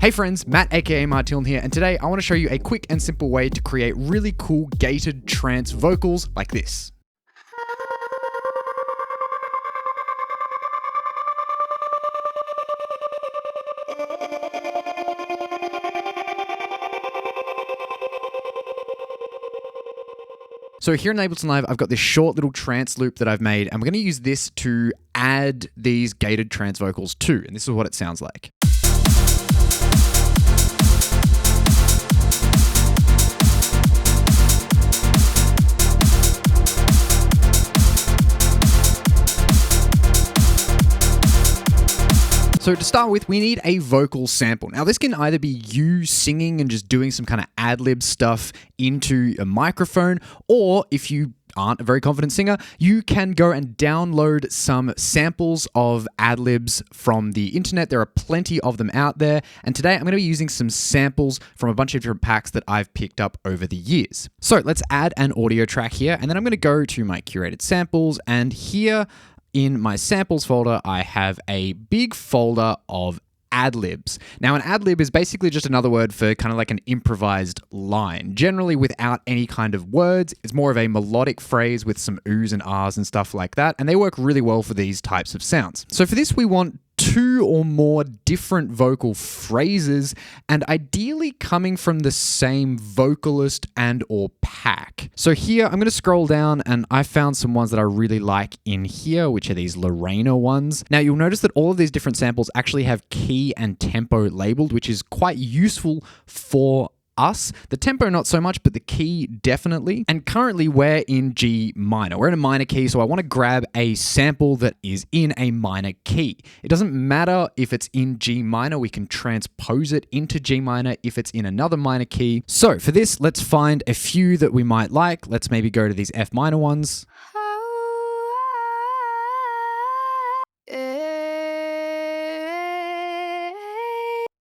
Hey friends, Matt aka Martin here, and today I want to show you a quick and simple way to create really cool gated trance vocals like this. So here in Ableton Live, I've got this short little trance loop that I've made, and we're going to use this to add these gated trance vocals to, and this is what it sounds like. So to start with, we need a vocal sample. Now this can either be you singing and just doing some kind of ad-lib stuff into a microphone, or if you aren't a very confident singer, you can go and download some samples of ad-libs from the internet. There are plenty of them out there. And today I'm going to be using some samples from a bunch of different packs that I've picked up over the years. So let's add an audio track here, and then I'm going to go to my curated samples, and here in my samples folder, I have a big folder of ad-libs. Now, an ad-lib is basically just another word for kind of like an improvised line, generally without any kind of words. It's more of a melodic phrase with some oohs and ahs and stuff like that, and they work really well for these types of sounds. So for this, we want 2 or more different vocal phrases, and ideally coming from the same vocalist and or pack. So here, I'm going to scroll down, and I found some ones that I really like in here, which are these Lorena ones. Now, you'll notice that all of these different samples actually have key and tempo labeled, which is quite useful for us. The tempo not so much, but the key definitely. And currently we're in G minor. We're in a minor key, so I want to grab a sample that is in a minor key. It doesn't matter if it's in G minor, we can transpose it into G minor if it's in another minor key. So for this, let's find a few that we might like. Let's maybe go to these F minor ones.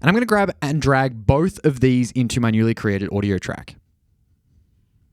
And I'm going to grab and drag both of these into my newly created audio track.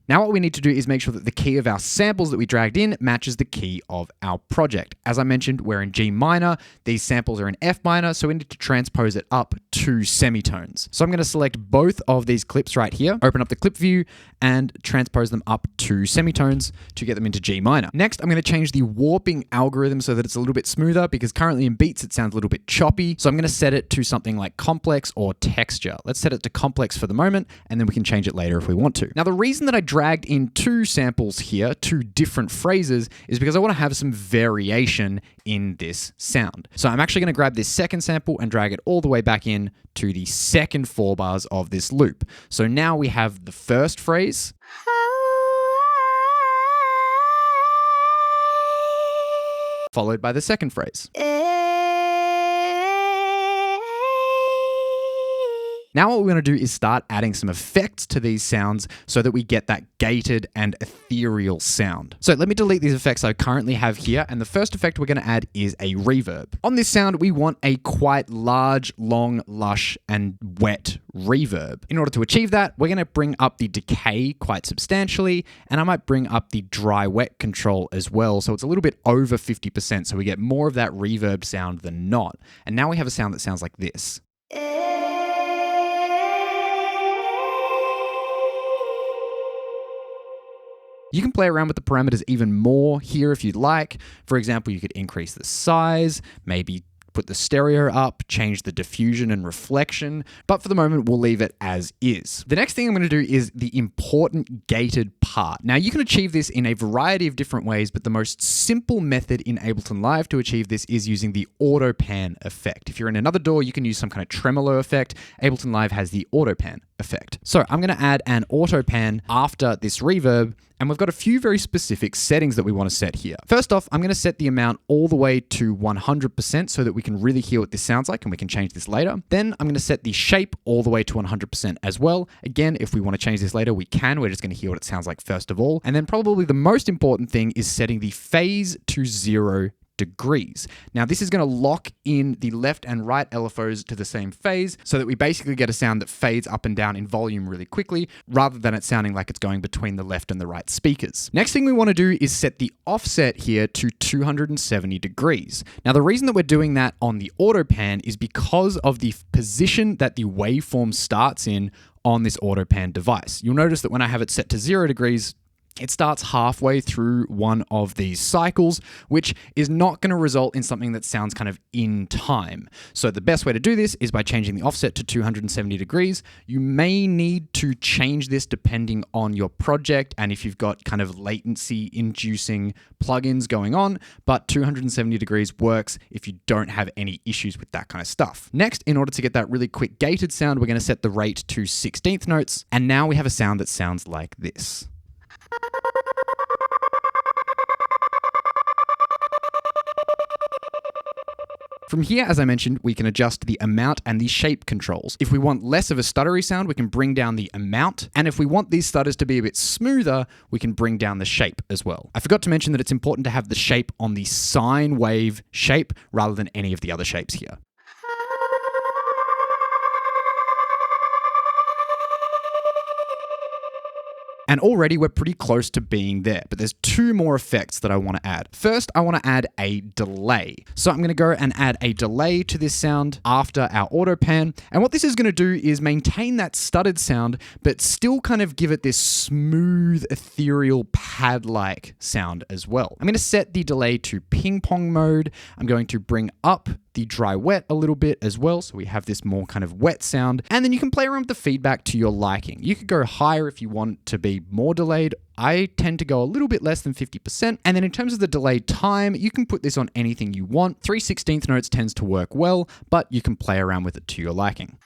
Now what we need to do is make sure that the key of our samples that we dragged in matches the key of our project. As I mentioned, we're in G minor, these samples are in F minor, so we need to transpose it up 2 semitones. So I'm going to select both of these clips right here, open up the clip view, and transpose them up 2 semitones to get them into G minor. Next, I'm going to change the warping algorithm so that it's a little bit smoother, because currently in beats it sounds a little bit choppy. So I'm going to set it to something like complex or texture. Let's set it to complex for the moment, and then we can change it later if we want to. Now the reason that I dragged in 2 samples here, 2 different phrases, is because I want to have some variation in this sound. So I'm actually going to grab this second sample and drag it all the way back in to the second 4 bars of this loop. So now we have the first phrase, followed by the second phrase. Now what we're going to do is start adding some effects to these sounds so that we get that gated and ethereal sound. So let me delete these effects I currently have here, and the first effect we're going to add is a reverb. On this sound, we want a quite large, long, lush, and wet reverb. In order to achieve that, we're going to bring up the decay quite substantially, and I might bring up the dry-wet control as well, so it's a little bit over 50%, so we get more of that reverb sound than not. And now we have a sound that sounds like this. You can play around with the parameters even more here if you'd like. For example, you could increase the size, maybe put the stereo up, change the diffusion and reflection, but for the moment, we'll leave it as is. The next thing I'm going to do is the important gated part. Now, you can achieve this in a variety of different ways, but the most simple method in Ableton Live to achieve this is using the auto pan effect. If you're in another DAW, you can use some kind of tremolo effect. Ableton Live has the auto pan effect. So I'm going to add an auto pan after this reverb, and we've got a few very specific settings that we want to set here. First off, I'm going to set the amount all the way to 100% so that we can really hear what this sounds like, and we can change this later. Then I'm going to set the shape all the way to 100% as well. Again, if we want to change this later, we can. We're just going to hear what it sounds like first of all. And then probably the most important thing is setting the phase to 0 degrees. Now this is going to lock in the left and right LFOs to the same phase so that we basically get a sound that fades up and down in volume really quickly rather than it sounding like it's going between the left and the right speakers. Next thing we want to do is set the offset here to 270 degrees. Now the reason that we're doing that on the auto pan is because of the position that the waveform starts in on this auto pan device. You'll notice that when I have it set to 0 degrees, it starts halfway through one of these cycles, which is not going to result in something that sounds kind of in time. So the best way to do this is by changing the offset to 270 degrees. You may need to change this depending on your project and if you've got kind of latency inducing plugins going on, but 270 degrees works if you don't have any issues with that kind of stuff. Next, in order to get that really quick gated sound, we're going to set the rate to 16th notes, and now we have a sound that sounds like this. From here, as I mentioned, we can adjust the amount and the shape controls. If we want less of a stuttery sound, we can bring down the amount. And if we want these stutters to be a bit smoother, we can bring down the shape as well. I forgot to mention that it's important to have the shape on the sine wave shape rather than any of the other shapes here. And already we're pretty close to being there, but there's two more effects that I want to add. First, I want to add a delay. So I'm going to go and add a delay to this sound after our auto pan. And what this is going to do is maintain that stuttered sound, but still kind of give it this smooth, ethereal, pad-like sound as well. I'm going to set the delay to ping pong mode. I'm going to bring up the dry wet a little bit as well, so we have this more kind of wet sound, and then you can play around with the feedback to your liking. You could go higher if you want to be more delayed. I tend to go a little bit less than 50%. And then in terms of the delay time, you can put this on anything you want. 3/16 notes tends to work well, but you can play around with it to your liking.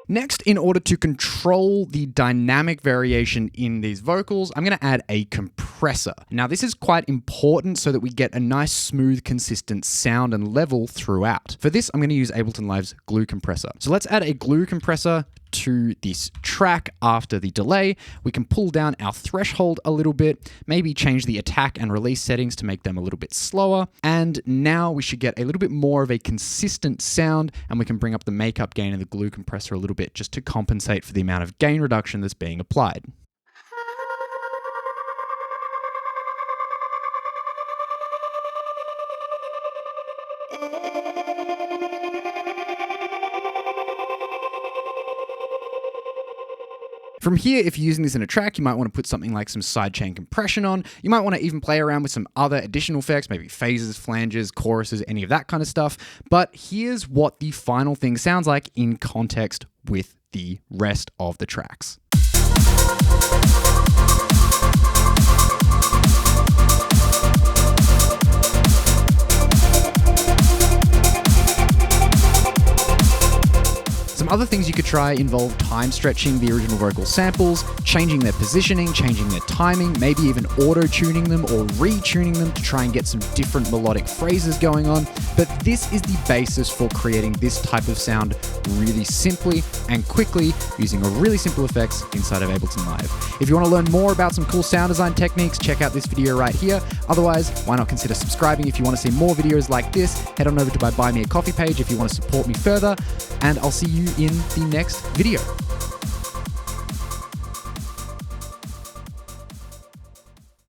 Next, in order to control the dynamic variation in these vocals, I'm going to add a compressor. Now, this is quite important so that we get a nice, smooth, consistent sound and level throughout. For this, I'm going to use Ableton Live's glue compressor. So let's add a glue compressor to this track after the delay. We can pull down our threshold a little bit, maybe change the attack and release settings to make them a little bit slower. And now we should get a little bit more of a consistent sound, and we can bring up the makeup gain in the glue compressor a little bit just to compensate for the amount of gain reduction that's being applied. From here, if you're using this in a track, you might want to put something like some sidechain compression on. You might want to even play around with some other additional effects, maybe phases, flanges, choruses, any of that kind of stuff. But here's what the final thing sounds like in context with the rest of the tracks. Some other things you could try involve time stretching the original vocal samples, changing their positioning, changing their timing, maybe even auto-tuning them or retuning them to try and get some different melodic phrases going on. But this is the basis for creating this type of sound really simply and quickly using a really simple effects inside of Ableton Live. If you want to learn more about some cool sound design techniques, check out this video right here. Otherwise, why not consider subscribing if you want to see more videos like this. Head on over to my Buy Me a Coffee page if you want to support me further, and I'll see you in the next video.